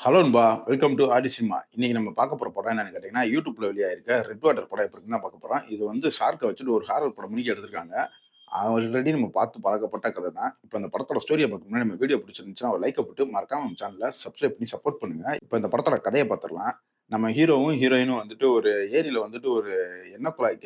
Hello நண்பா! Welcome to Aadi cinema. இன்னைக்கு நம்ம பார்க்க போற படம் என்னன்னு கேட்டீங்கன்னா, YouTubeல வெளியாகிருக்க ரெட் வாட்டர் படம் எப்படி இருக்குன்னு தான் பார்க்க போறோம். இது வந்து ஷார்க்க வச்சுட்டு ஒரு ஹாரர் படம் மாரி எடுத்திருக்காங்க. ஆல்ரெடி நம்ம பார்த்து பழக்கப்பட்ட கதை தான். இப்ப இந்த படத்தோட ஸ்டோரிய பார்க்க முன்னாடி நம்ம வீடியோ பிடிச்சிருந்துச்சுன்னா, ஒரு லைக்க போட்டு மறக்காம நம்ம சேனல சப்ஸ்கிரைப் பண்ணி சப்போர்ட் பண்ணுங்க. இப்ப இந்த படத்தோட கதைய பார்த்துரலாம். நம்ம ஹீரோவும், ஹீரோயினும் வந்துட்டு ஒரு ஏரியில வந்துட்டு ஒரு எண்ணெய் குழாய்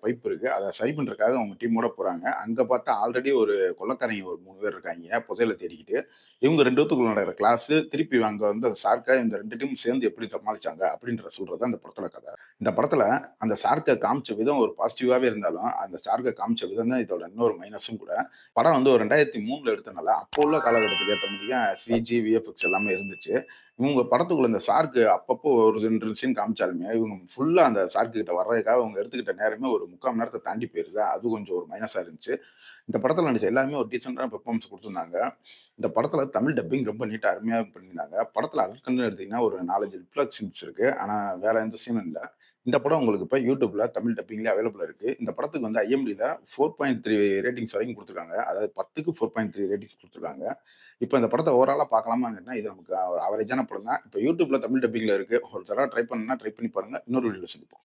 பைப் இருக்கு. அத சரி பண்றதுக்காக அவங்க டீமோட போறாங்க. அங்க பார்த்தா ஆல்ரெடி ஒரு கொள்ளைக்காரய்ங்க ஒரு 3 பேர் இருக்காய்ங்க, புதையல தேடிக்கிட்டு. இவங்க 2 பேத்துக்குள்ள நடக்கிற கிளாஸு, திருப்பி அங்க வந்து அந்த ஷார்க்க இந்த 2 டீம் சேர்ந்து எப்படி சமாளிச்சாங்க அப்படின்றத சொல்றது தான் இந்த படத்தோட கதை. இந்த படத்துல அந்த ஷார்க்க காமிச்ச விதம் ஒரு பாசிட்டிவாவே இருந்தாலும், அந்த ஷார்க்க காமிச்ச விதம் தான் இதோட இன்னொரு மைனஸும் கூட. படம் வந்து ஒரு 2003ல எடுத்தனால, அப்போ உள்ள காலகட்டத்துக்கு ஏத்த மாரி தான் சிஜி, விஎஃப்எக்ஸ் எல்லாமே இருந்துச்சு. இவங்க படத்துக்குள்ள இந்த ஷார்க் அப்பப்போ ஒரு 2 சீன் காமிச்சாலுமே, இவங்க ஃபுல்லா அந்த ஷார்க் கிட்ட வர்றதுக்காக அவங்க எடுத்துக்கிட்ட நேரமே ஒரு 3/4 மணி நேரத்த தாண்டி போயிருதா, அது கொஞ்சம் ஒரு மைனஸா இருந்துச்சு. இந்த படத்துல நடிச்ச எல்லாருமே ஒரு டீசென்ட்டான பெர்ஃபார்மன்ஸ் குடுத்திருந்தாங்க. இந்த படத்துல தமிழ் டப்பிங் ரொம்ப நீட்டா அருமையா பண்ணியிருந்தாங்க. படத்துல அதற்குன்னு எடுத்தீங்கன்னா, ஒரு 4, 5 ரிஃப்ளெக்ட் சீன்ஸ் இருக்கு. ஆனா வேற எந்த சீனும் இல்ல. இந்த படம் உங்களுக்கு இப்ப YouTubeல தமிழ் டப்பிங்லயே அவைலபிளா இருக்கு. இந்த படத்துக்கு வந்து IMDbல 4.3 ரேட்டிங்ஸ் வரைக்கும் குடுத்துருக்காங்க. அதாவது 10க்கு 4.3 ரேட்டிங்ஸ் குடுத்துருக்காங்க. இப்ப இந்த படத்த ஓவராலா பார்க்கலாமான்னு கேட்டா, இது நமக்கு ஒரு அவரேஜான படம் தான். இப்ப YouTubeல தமிழ் டப்பிங்ல இருக்கு. ஒரு தடவ ட்ரை பண்ணணும்னா ட்ரை பண்ணி பாருங்க. இன்னொரு வீடியோல சந்திப்போம்.